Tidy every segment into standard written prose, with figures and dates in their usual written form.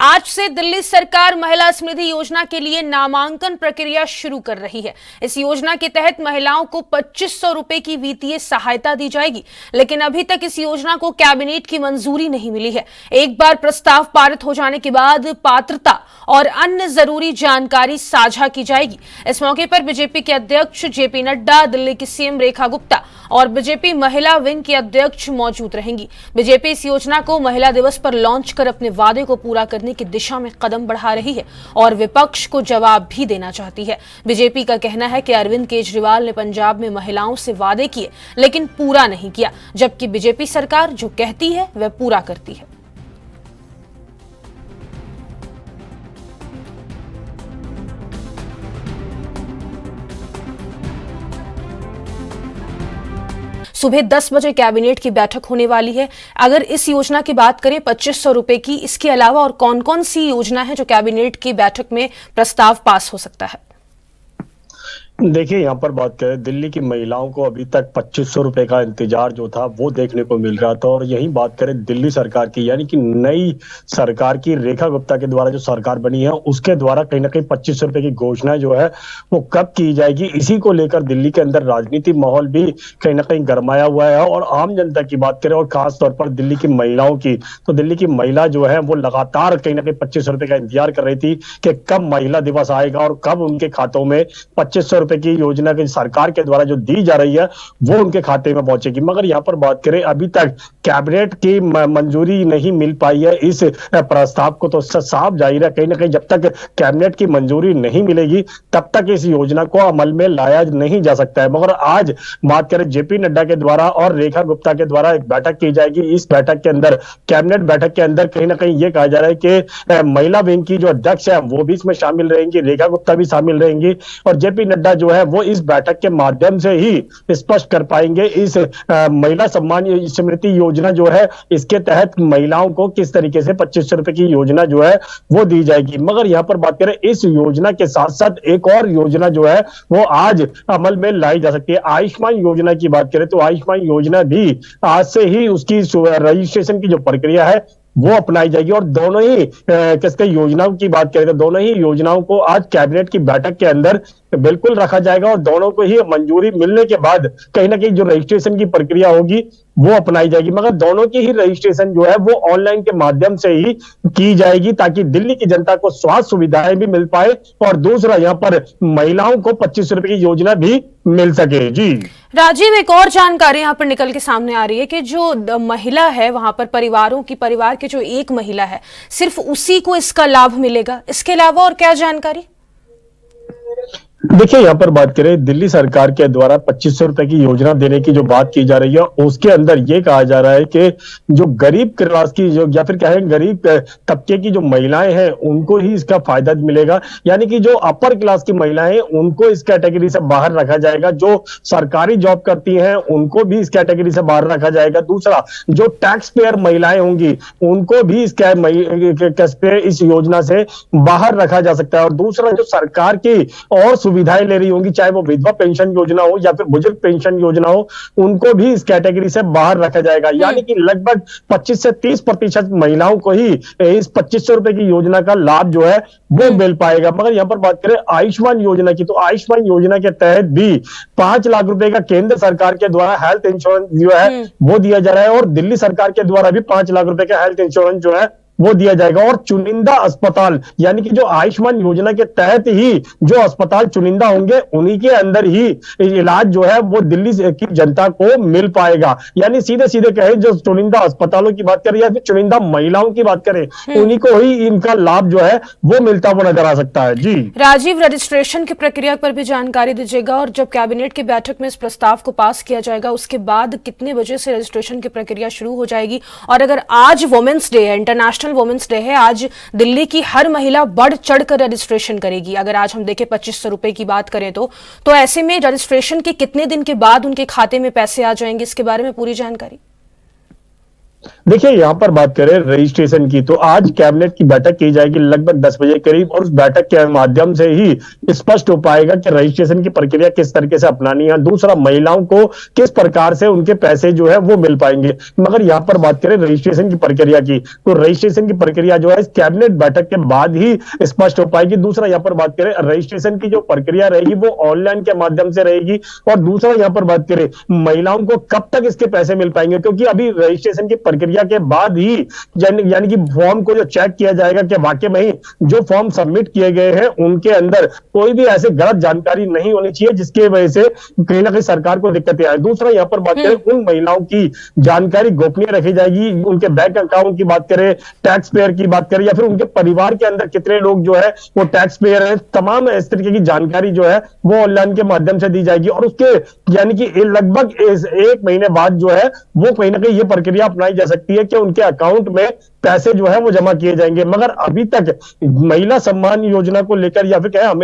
आज से दिल्ली सरकार महिला समृद्धि योजना के लिए नामांकन प्रक्रिया शुरू कर रही है। इस योजना के तहत महिलाओं को 2500 रुपए की वित्तीय सहायता दी जाएगी, लेकिन अभी तक इस योजना को कैबिनेट की मंजूरी नहीं मिली है। एक बार प्रस्ताव पारित हो जाने के बाद पात्रता और अन्य जरूरी जानकारी साझा की जाएगी। इस मौके पर बीजेपी के अध्यक्ष जेपी नड्डा, दिल्ली की सीएम रेखा गुप्ता और बीजेपी महिला विंग की अध्यक्ष मौजूद रहेंगी। बीजेपी इस योजना को महिला दिवस पर लॉन्च कर अपने वादे को पूरा करने की दिशा में कदम बढ़ा रही है और विपक्ष को जवाब भी देना चाहती है। बीजेपी का कहना है कि अरविंद केजरीवाल ने पंजाब में महिलाओं से वादे किए लेकिन पूरा नहीं किया, जबकि बीजेपी सरकार जो कहती है वह पूरा करती है। सुबह 10 बजे कैबिनेट की बैठक होने वाली है। अगर इस योजना की बात करें 2500 रुपए की, इसके अलावा और कौन कौन सी योजना है जो कैबिनेट की बैठक में प्रस्ताव पास हो सकता है? देखिए, यहाँ पर बात करें, दिल्ली की महिलाओं को अभी तक 2500 रुपए का इंतजार जो था वो देखने को मिल रहा था। और यही बात करें दिल्ली सरकार की, यानी कि नई सरकार की, रेखा गुप्ता के द्वारा जो सरकार बनी है उसके द्वारा कहीं ना कहीं 2500 रुपए की घोषणा जो है वो कब की जाएगी, इसी को लेकर दिल्ली के अंदर राजनीतिक माहौल भी कहीं ना कहीं गरमाया हुआ है। और आम जनता की बात करें और खास तौर पर दिल्ली की महिलाओं की, तो दिल्ली की महिला जो है वो लगातार कहीं ना कहीं 2500 रुपए का इंतजार कर रही थी कि कब महिला दिवस आएगा और कब उनके खातों में 2500 रुपए की योजना की सरकार के द्वारा जो दी जा रही है वो उनके खाते में पहुंचेगी। मगर यहां पर बात करें, अभी तक कैबिनेट की मंजूरी नहीं मिल पाई है इस प्रस्ताव को। तो साफ जाहिर है, कहीं ना कहीं जब तक कैबिनेट की मंजूरी नहीं मिलेगी तब तक इस योजना को अमल में लाया नहीं जा सकता है। मगर आज बात करें जेपी नड्डा के द्वारा और रेखा गुप्ता के द्वारा एक बैठक की जाएगी। इस बैठक के अंदर, कैबिनेट बैठक के अंदर कहीं ना कहीं ये कहा जा रहा है कि महिला विंग की जो अध्यक्ष है वो भी इसमें शामिल रहेंगी, रेखा गुप्ता भी शामिल रहेंगी और जेपी नड्डा जो है वो इस बैठक के माध्यम से ही स्पष्ट कर पाएंगे इस महिला सम्मान स्मृति योजना जो है, इसके तहत महिलाओं को किस तरीके से 2500 रुपए की योजना जो है वो दी जाएगी। मगर यहां पर बात करें, इस योजना के साथ साथ एक और योजना जो है वो आज अमल में लाई जा सकती है। आयुष्मान योजना की बात करें तो आयुष्मान योजना भी आज से ही उसकी रजिस्ट्रेशन की जो प्रक्रिया है वो अपनाई जाएगी। और दोनों ही किसके योजनाओं की बात करें तो दोनों ही योजनाओं को आज कैबिनेट की बैठक के अंदर बिल्कुल रखा जाएगा और दोनों को ही मंजूरी मिलने के बाद कहीं ना कहीं जो रजिस्ट्रेशन की प्रक्रिया होगी वो अपनाई जाएगी। मगर दोनों की ही रजिस्ट्रेशन जो है वो ऑनलाइन के माध्यम से ही की जाएगी ताकि दिल्ली की जनता को स्वास्थ्य सुविधाएं भी मिल पाए और दूसरा यहाँ पर महिलाओं को 2500 रुपए की योजना भी मिल सके। जी राजीव, एक और जानकारी यहाँ पर निकल के सामने आ रही है कि जो महिला है वहां पर परिवार की जो एक महिला है सिर्फ उसी को इसका लाभ मिलेगा, इसके अलावा और क्या जानकारी? देखिए, यहाँ पर बात करें, दिल्ली सरकार के द्वारा 2500 रुपए की योजना देने की जो बात की जा रही है उसके अंदर ये कहा जा रहा है कि जो गरीब क्लास की जो या फिर क्या है गरीब तबके की जो महिलाएं हैं उनको ही इसका फायदा मिलेगा। यानी कि जो अपर क्लास की महिलाएं हैं उनको इस कैटेगरी से बाहर रखा जाएगा, जो सरकारी जॉब करती हैं उनको भी इस कैटेगरी से बाहर रखा जाएगा। दूसरा, जो टैक्स पेयर महिलाएं होंगी उनको भी इस योजना से बाहर रखा जा सकता है। और दूसरा, जो सरकार की और सुविधाएं ले रही होंगी, चाहे वो विधवा पेंशन योजना हो या फिर बुजुर्ग पेंशन योजना हो, उनको भी इस कैटेगरी से बाहर रखा जाएगा। यानी कि लगभग 25 से 30% महिलाओं को ही इस 2500 रुपए की योजना का लाभ जो है वो मिल पाएगा। मगर यहां पर बात करें आयुष्मान योजना की, तो आयुष्मान योजना के तहत भी 5 लाख रुपए का केंद्र सरकार के द्वारा हेल्थ इंश्योरेंस जो है वो दिया जा रहा है और दिल्ली सरकार के द्वारा भी 5 लाख रुपए का हेल्थ इंश्योरेंस जो है वो दिया जाएगा। और चुनिंदा अस्पताल, यानी कि जो आयुष्मान योजना के तहत ही जो अस्पताल चुनिंदा होंगे उन्हीं के अंदर ही इलाज जो है वो दिल्ली की जनता को मिल पाएगा। यानी सीधे सीधे कहे, जो चुनिंदा अस्पतालों की बात करें या फिर चुनिंदा महिलाओं की बात करें उन्हीं को ही इनका लाभ जो है वो मिलता हुआ नजर आ सकता है। जी राजीव, रजिस्ट्रेशन की प्रक्रिया पर भी जानकारी दीजिएगा और जब कैबिनेट की बैठक में इस प्रस्ताव को पास किया जाएगा उसके बाद कितने बजे से रजिस्ट्रेशन की प्रक्रिया शुरू हो जाएगी? और अगर आज वुमेन्स डे है, इंटरनेशनल वुमेन्स डे है, आज दिल्ली की हर महिला बढ़ चढ़कर रजिस्ट्रेशन करेगी। अगर आज हम देखें 2500 रुपए की बात करें तो ऐसे में रजिस्ट्रेशन के कितने दिन के बाद उनके खाते में पैसे आ जाएंगे, इसके बारे में पूरी जानकारी? देखिए यहाँ पर बात करें रजिस्ट्रेशन की, तो आज कैबिनेट की बैठक की जाएगी लगभग 10 बजे करीब, और उस बैठक के माध्यम से ही स्पष्ट हो पाएगा कि रजिस्ट्रेशन की प्रक्रिया किस तरीके से अपनानी है। दूसरा, महिलाओं को किस प्रकार से उनके पैसे जो है वो मिल पाएंगे। मगर यहाँ पर बात करें रजिस्ट्रेशन की प्रक्रिया की, तो रजिस्ट्रेशन की प्रक्रिया जो है इस कैबिनेट बैठक के बाद ही स्पष्ट हो पाएगी। दूसरा, यहाँ पर बात करें रजिस्ट्रेशन की जो प्रक्रिया रहेगी वो ऑनलाइन के माध्यम से रहेगी। और दूसरा, यहाँ पर बात करें महिलाओं को कब तक इसके पैसे मिल पाएंगे, क्योंकि अभी रजिस्ट्रेशन की प्रक्रिया के बाद ही यानी कि फॉर्म को जो चेक किया जाएगा कि वाकई में ही जो फॉर्म सबमिट किए गए हैं उनके अंदर कोई भी ऐसे गलत जानकारी नहीं होनी चाहिए जिसकी वजह से कहीं ना कहीं सरकार को दिक्कतें आए। दूसरा, यहाँ पर बात करें उन महिलाओं की जानकारी गोपनीय रखी जाएगी, उनके बैंक अकाउंट की बात करें, टैक्स पेयर की बात करें, या फिर उनके परिवार के अंदर कितने लोग जो है वो टैक्स पेयर है, तमाम इस तरीके की जानकारी जो है वो ऑनलाइन के माध्यम से दी जाएगी। और उसके यानी कि लगभग 1 महीने बाद जो है वो कहीं ना कहीं ये प्रक्रिया अपनाई जा सकती है कि उनके अकाउंट में पैसे जो है वो जमा किए जाएंगे। मगर अभी तक महिला सम्मान योजना को लेकर, या फिर क्या है,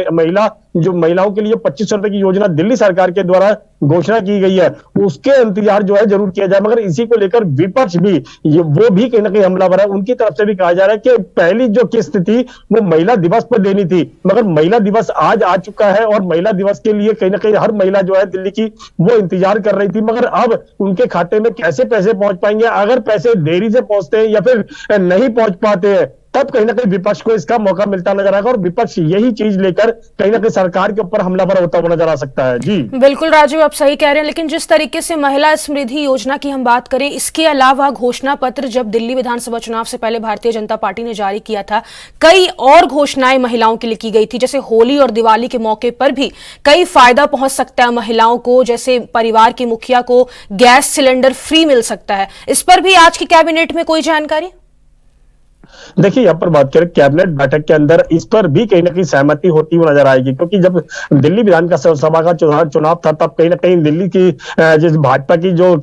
महिलाओं के लिए 2500 रुपए की योजना दिल्ली सरकार के द्वारा घोषणा की गई है, उसके इंतजार जो है जरूर किया जाए। मगर इसी को लेकर विपक्ष भी वो भी कहीं ना कहीं हमलावर है। उनकी तरफ से भी कहा जा रहा है कि पहली जो किस्त थी वो महिला दिवस पर देनी थी, मगर महिला दिवस आज आ चुका है और महिला दिवस के लिए कहीं ना कहीं हर महिला जो है दिल्ली की वो इंतजार कर रही थी। मगर अब उनके खाते में कैसे पैसे पहुंच पाएंगे, अगर पैसे देरी से पहुंचते हैं या फिर नहीं पहुंच पाते हैं, तब कहीं ना कहीं विपक्ष को इसका मौका मिलता नजर आएगा और विपक्ष यही चीज लेकर कहीं ना कहीं सरकार के ऊपर हमलावर होता हुआ नजर आ सकता है। जी बिल्कुल राजीव, आप सही कह रहे हैं, लेकिन जिस तरीके से महिला समृद्धि योजना की हम बात करें, इसके अलावा घोषणा पत्र जब दिल्ली विधानसभा चुनाव से पहले भारतीय जनता पार्टी ने जारी किया था, कई और घोषणाएं महिलाओं के लिए की गई थी, जैसे होली और दिवाली के मौके पर भी कई फायदा पहुंच सकता है महिलाओं को, जैसे परिवार की मुखिया को गैस सिलेंडर फ्री मिल सकता है। इस पर भी आज की कैबिनेट में कोई जानकारी? देखिए यहाँ पर बात करें कैबिनेट बैठक के अंदर इस पर भी कहीं ना कहीं सहमति होती हुई नजर आएगी, क्योंकि जब दिल्ली विधानसभा का चुनाव था तब कहीं ना कहीं दिल्ली की जिस भाजपा की जो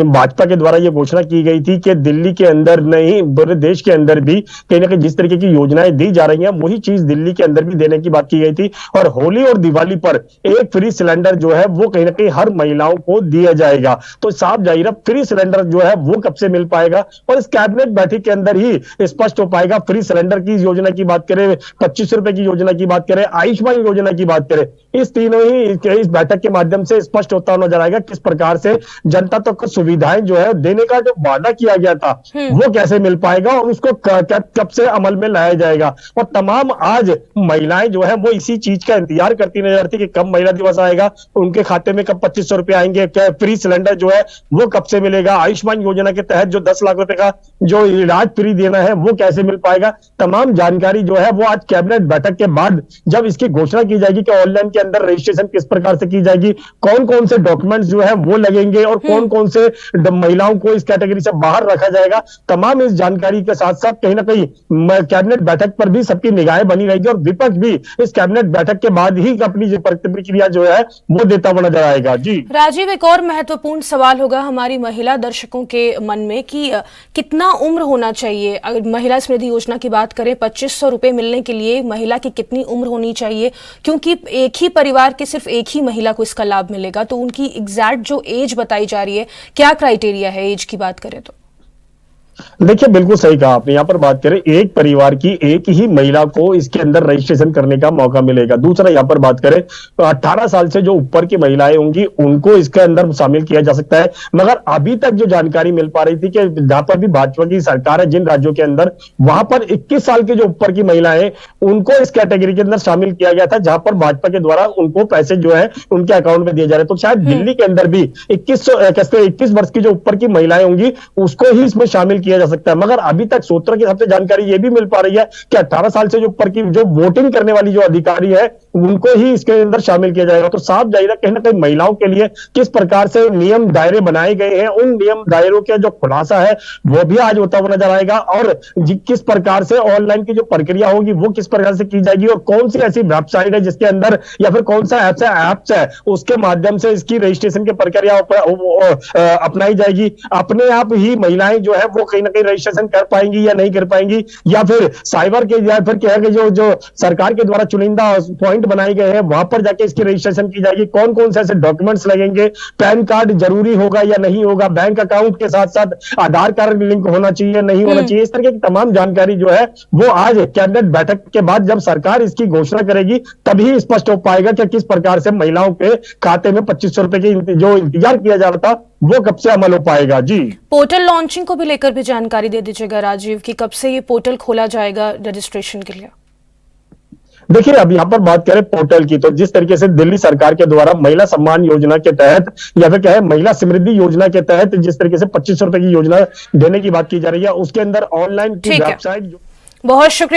भाजपा के द्वारा ये घोषणा की गई थी कि दिल्ली के अंदर नहीं पूरे देश के अंदर भी कहीं ना कहीं जिस तरीके की योजनाएं दी जा रही हैं वही चीज दिल्ली के अंदर भी देने की बात की गई थी। और होली और दिवाली पर एक फ्री सिलेंडर जो है वो कहीं ना कहीं हर महिलाओं को दिया जाएगा। तो साफ जाहिर है फ्री सिलेंडर जो है वो कब से मिल पाएगा, और इस कैबिनेट बैठक के अंदर ही स्पष्ट हो पाएगा। फ्री सिलेंडर की योजना की बात करें, 25 रुपए की योजना की बात करें, आयुष्मान योजना की बात करें, इस तीनों ही इस बैठक के माध्यम से स्पष्ट होता नजर आएगा किस प्रकार से जनता तक तो सुविधाएं जो है देने का जो वादा किया गया था वो कैसे मिल पाएगा और उसको कब से अमल में लाया जाएगा। और तमाम आज महिलाएं जो है वो इसी चीज का इंतजार करती नजर आती कि कब महिला दिवस आएगा, उनके खाते में कब 2500 रुपए आएंगे, क्या फ्री सिलेंडर जो है वो कब से मिलेगा, आयुष्मान योजना के तहत जो 10 लाख रुपए का जो इलाज फ्री देना है वो कैसे मिल पाएगा। तमाम जानकारी जो है वो आज कैबिनेट बैठक के बाद जब इसकी घोषणा की जाएगी कि ऑनलाइन के अंदर रजिस्ट्रेशन किस प्रकार से की जाएगी, कौन कौन से डॉक्यूमेंट्स जो है वो लगेंगे और कौन कौन से महिलाओं को इस कैटेगरी से बाहर रखा जाएगा, तमाम इस जानकारी के साथ साथ कहीं ना कहीं कैबिनेट बैठक पर भी सबकी निगाहें बनी रहेगी और विपक्ष भी इस कैबिनेट बैठक के बाद ही अपनी प्रतिक्रिया जो है वो देता हुआ नजर आएगा। जी राजीव, एक और महत्वपूर्ण सवाल होगा हमारी महिला दर्शकों के मन में कि कितना उम्र होना चाहिए। अगर महिला समृद्धि योजना की बात करें, 2500 रुपए मिलने के लिए महिला की कितनी उम्र होनी चाहिए, क्योंकि एक ही परिवार के सिर्फ एक ही महिला को इसका लाभ मिलेगा, तो उनकी एग्जैक्ट जो एज बताई जा रही है, क्या क्राइटेरिया है एज की बात करें तो? देखिए बिल्कुल सही कहा आपने। यहाँ पर बात करें एक परिवार की एक ही महिला को इसके अंदर रजिस्ट्रेशन करने का मौका मिलेगा। दूसरा, यहाँ पर बात करें तो 18 साल से जो ऊपर की महिलाएं होंगी उनको इसके अंदर शामिल किया जा सकता है। मगर अभी तक जो जानकारी मिल पा रही थी कि जहां पर भी भाजपा की सरकार है जिन राज्यों के अंदर, वहां पर 21 साल के जो ऊपर की महिलाएं उनको इस कैटेगरी के अंदर शामिल किया गया था, जहां पर भाजपा के द्वारा उनको पैसे जो है उनके अकाउंट में दिए जा रहे। तो शायद दिल्ली के अंदर भी 21 वर्ष की जो ऊपर की महिलाएं होंगी उसको ही इसमें शामिल किया जा सकता है। मगर अभी तक सूत्रों के हिसाब से जानकारी यह भी मिल पा रही है कि 18 साल से जो ऊपर की जो वोटिंग करने वाली जो अधिकारी है उनको ही इसके अंदर शामिल किया जाएगा। तो साफ जाहिर है कहीं ना कहीं महिलाओं के लिए किस प्रकार से नियम दायरे बनाए गए हैं, उन नियम दायरों का जो खुलासा है वो भी आज होता हुआ नजर आएगा। और किस प्रकार से ऑनलाइन की जो प्रक्रिया होगी वो किस प्रकार से की जाएगी और कौन सी ऐसी वेबसाइट है जिसके अंदर या फिर कौन सा ऐप्स है उसके माध्यम से इसकी रजिस्ट्रेशन की प्रक्रिया अपनाई जाएगी। अपने आप ही महिलाएं जो है वो कहीं ना कहीं रजिस्ट्रेशन कर पाएंगी या नहीं कर पाएंगी, या फिर साइबर के, या फिर क्या है कि जो जो सरकार के द्वारा चुनिंदा पॉइंट बनाए गए हैं वहां पर जाके इसकी रजिस्ट्रेशन की जाएगी, कौन कौन से ऐसे डॉक्यूमेंट्स लगेंगे, पैन कार्ड जरूरी होगा या नहीं होगा, बैंक अकाउंट के साथ साथ आधार कार्ड लिंक होना चाहिए नहीं होना चाहिए, इस तरह की तमाम जानकारी जो है वो आज कैबिनेट बैठक के बाद जब सरकार इसकी घोषणा करेगी तभी स्पष्ट हो पाएगा कि किस प्रकार से महिलाओं के खाते में 2500 रुपए की जो इंतजार किया जा रहा था वो कब से अमल हो पाएगा। जी, पोर्टल लॉन्चिंग को भी लेकर भी जानकारी दे दीजिएगा राजीव, कि कब से ये पोर्टल खोला जाएगा रजिस्ट्रेशन के लिए। देखिए अब यहाँ पर बात करें पोर्टल की, तो जिस तरीके से दिल्ली सरकार के द्वारा महिला सम्मान योजना के तहत या फिर क्या है महिला समृद्धि योजना के तहत जिस तरीके से 2500 रुपए की योजना देने की बात की जा रही है, उसके अंदर ऑनलाइन की वेबसाइट। बहुत शुक्रिया।